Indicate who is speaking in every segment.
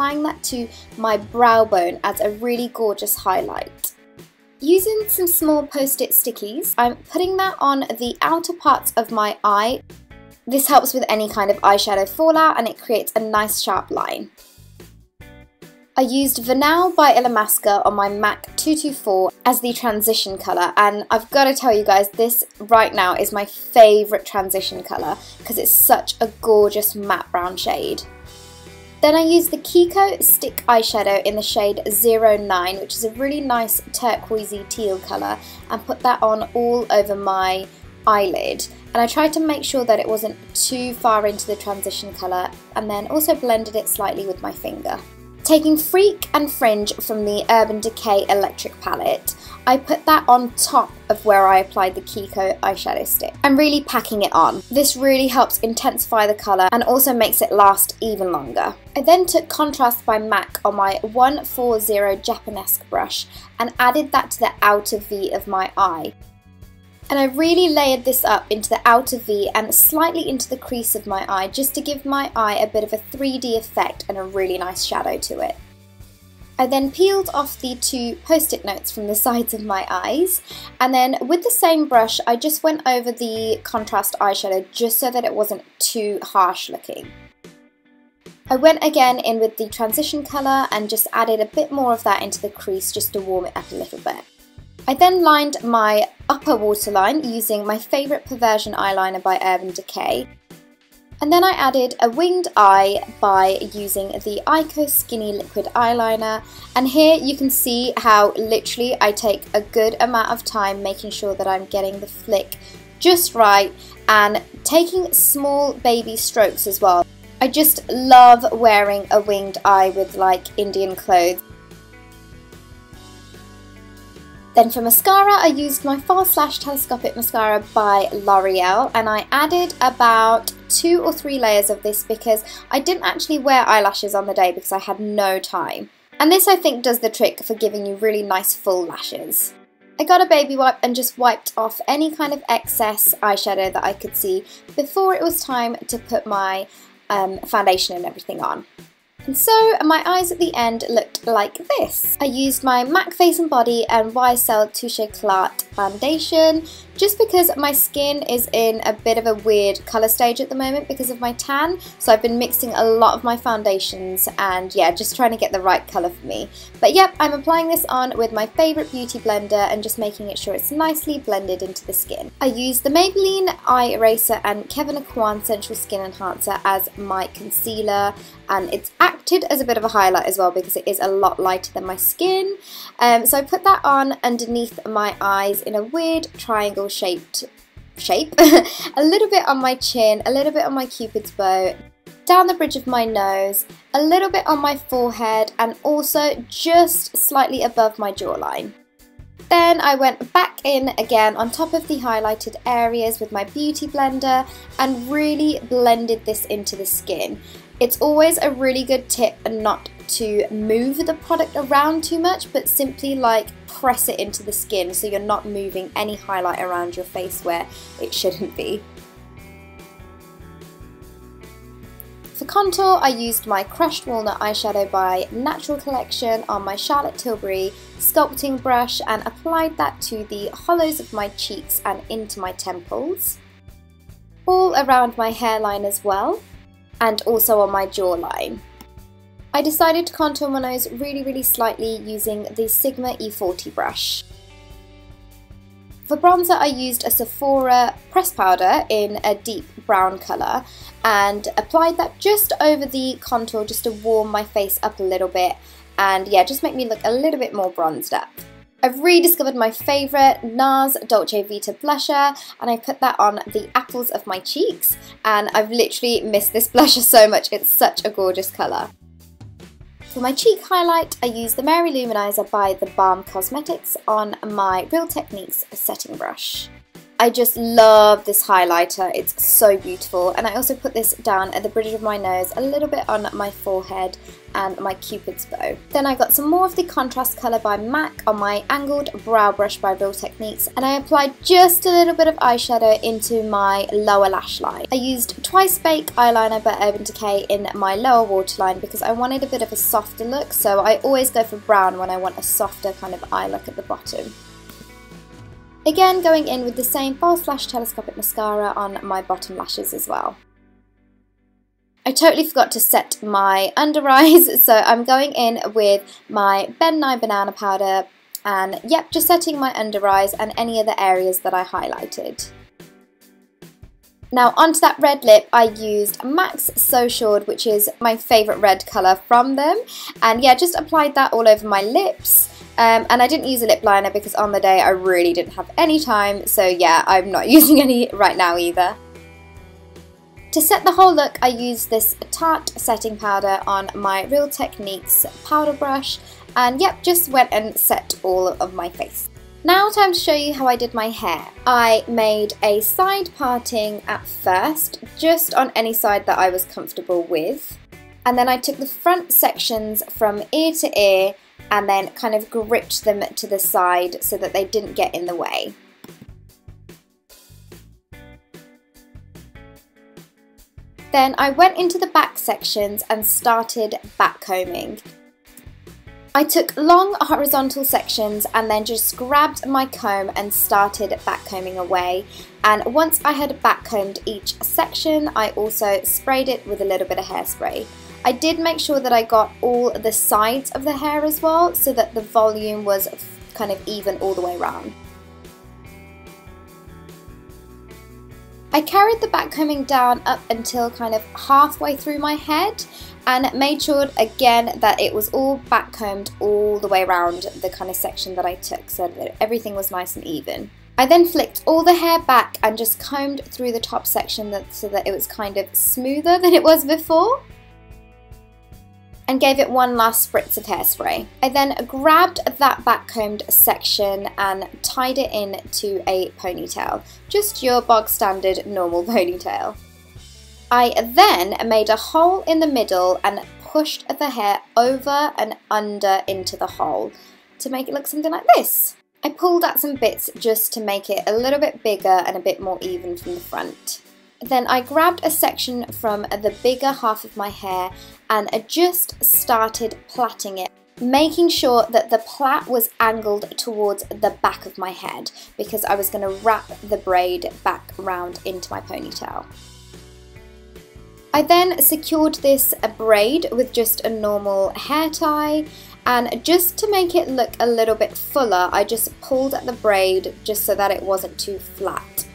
Speaker 1: applying that to my brow bone adds a really gorgeous highlight. Using some small post-it stickies, I'm putting that on the outer parts of my eye. This helps with any kind of eyeshadow fallout and it creates a nice sharp line. I used Vernal by Illamasqua on my MAC 224 as the transition colour, and I've got to tell you guys, this right now is my favourite transition colour because it's such a gorgeous matte brown shade. Then I used the Kiko stick eyeshadow in the shade 09, which is a really nice turquoisey teal colour, and put that on all over my eyelid. And I tried to make sure that it wasn't too far into the transition colour, and then also blended it slightly with my finger. Taking Freak and Fringe from the Urban Decay Electric palette, I put that on top of where I applied the Kiko eyeshadow stick. I'm really packing it on. This really helps intensify the colour and also makes it last even longer. I then took Contrast by MAC on my 140 Japanesque brush and added that to the outer V of my eye. And I really layered this up into the outer V and slightly into the crease of my eye just to give my eye a bit of a 3D effect and a really nice shadow to it. I then peeled off the two post-it notes from the sides of my eyes, and then with the same brush I just went over the contrast eyeshadow just so that it wasn't too harsh looking. I went again in with the transition colour and just added a bit more of that into the crease just to warm it up a little bit. I then lined my upper waterline using my favourite Perversion eyeliner by Urban Decay. And then I added a winged eye by using the Eyeko Skinny Liquid Eyeliner. And here you can see how literally I take a good amount of time making sure that I'm getting the flick just right and taking small baby strokes as well. I just love wearing a winged eye with like Indian clothes. Then for mascara, I used my False Lash Telescopic Mascara by L'Oreal, and I added about 2 or 3 layers of this because I didn't actually wear eyelashes on the day because I had no time. And this I think does the trick for giving you really nice full lashes. I got a baby wipe and just wiped off any kind of excess eyeshadow that I could see before it was time to put my foundation and everything on. And so my eyes at the end looked like this. I used my MAC Face and Body and YSL Touche Éclat foundation just because my skin is in a bit of a weird colour stage at the moment because of my tan, so I've been mixing a lot of my foundations and yeah, just trying to get the right colour for me. But yep, I'm applying this on with my favourite beauty blender and just making sure it's nicely blended into the skin. I used the Maybelline Eye Eraser and Kevyn Aucoin Sensual Skin Enhancer as my concealer, and it's acted as a bit of a highlight as well because it is a lot lighter than my skin. So I put that on underneath my eyes in a weird triangle shaped shape, a little bit on my chin, a little bit on my cupid's bow, down the bridge of my nose, a little bit on my forehead, and also just slightly above my jawline. Then I went back in again on top of the highlighted areas with my beauty blender and really blended this into the skin. It's always a really good tip not to move the product around too much, but simply like press it into the skin so you're not moving any highlight around your face where it shouldn't be. For contour, I used my Crushed Walnut eyeshadow by Natural Collection on my Charlotte Tilbury sculpting brush and applied that to the hollows of my cheeks and into my temples, all around my hairline as well, and also on my jawline. I decided to contour my nose really slightly using the Sigma E40 brush. For bronzer, I used a Sephora press powder in a deep brown colour and applied that just over the contour just to warm my face up a little bit and yeah, just make me look a little bit more bronzed up. I've rediscovered my favourite NARS Dolce Vita blusher and I put that on the apples of my cheeks, and I've literally missed this blusher so much, it's such a gorgeous colour. For my cheek highlight, I used the Mary Luminizer by The Balm Cosmetics on my Real Techniques setting brush. I just love this highlighter, it's so beautiful. And I also put this down at the bridge of my nose, a little bit on my forehead and my cupid's bow. Then I got some more of the contrast colour by MAC on my angled brow brush by Real Techniques, and I applied just a little bit of eyeshadow into my lower lash line. I used Twice Bake eyeliner by Urban Decay in my lower waterline because I wanted a bit of a softer look, so I always go for brown when I want a softer kind of eye look at the bottom. Again, going in with the same False Lash Telescopic Mascara on my bottom lashes as well. I totally forgot to set my under eyes, so I'm going in with my Ben Nye Banana Powder and yep, just setting my under eyes and any other areas that I highlighted. Now onto that red lip, I used MAC's So Assured, which is my favourite red colour from them, and yeah, just applied that all over my lips. And I didn't use a lip liner because on the day I really didn't have any time, so yeah, I'm not using any right now either. To set the whole look, I used this Tarte setting powder on my Real Techniques powder brush, and yep, just went and set all of my face. Now time to show you how I did my hair. I made a side parting at first, just on any side that I was comfortable with, and then I took the front sections from ear to ear and then kind of gripped them to the side so that they didn't get in the way. Then I went into the back sections and started backcombing. I took long horizontal sections and then just grabbed my comb and started backcombing away, and once I had backcombed each section I also sprayed it with a little bit of hairspray. I did make sure that I got all the sides of the hair as well so that the volume was kind of even all the way around. I carried the backcombing down up until kind of halfway through my head and made sure again that it was all backcombed all the way around the kind of section that I took so that everything was nice and even. I then flicked all the hair back and just combed through the top section so that it was kind of smoother than it was before, and gave it one last spritz of hairspray. I then grabbed that backcombed section and tied it into a ponytail, just your bog standard normal ponytail. I then made a hole in the middle and pushed the hair over and under into the hole to make it look something like this. I pulled out some bits just to make it a little bit bigger and a bit more even from the front. Then I grabbed a section from the bigger half of my hair and just started plaiting it, making sure that the plait was angled towards the back of my head because I was going to wrap the braid back round into my ponytail. I then secured this braid with just a normal hair tie, and just to make it look a little bit fuller I just pulled at the braid just so that it wasn't too flat.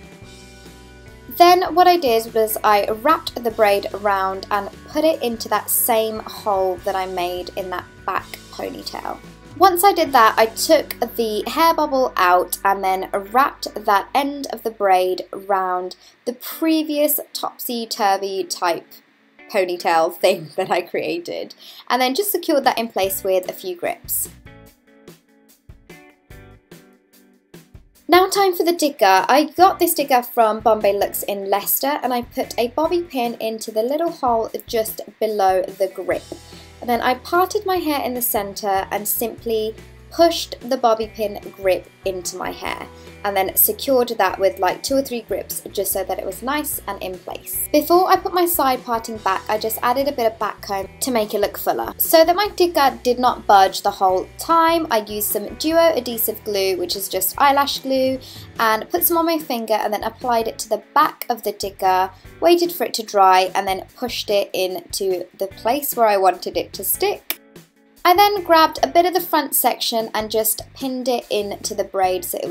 Speaker 1: Then what I did was I wrapped the braid around and put it into that same hole that I made in that back ponytail. Once I did that, I took the hair bubble out and then wrapped that end of the braid around the previous topsy-turvy type ponytail thing that I created, and then just secured that in place with a few grips. Now time for the digger. I got this digger from Bombay Looks in Leicester, and I put a bobby pin into the little hole just below the grip. And then I parted my hair in the centre and simply pushed the bobby pin grip into my hair, and then secured that with like 2 or 3 grips just so that it was nice and in place. Before I put my side parting back, I just added a bit of back comb to make it look fuller. So that my digger did not budge the whole time, I used some Duo adhesive glue, which is just eyelash glue, and put some on my finger and then applied it to the back of the digger, waited for it to dry, and then pushed it into the place where I wanted it to stick. I then grabbed a bit of the front section and just pinned it into the braid so it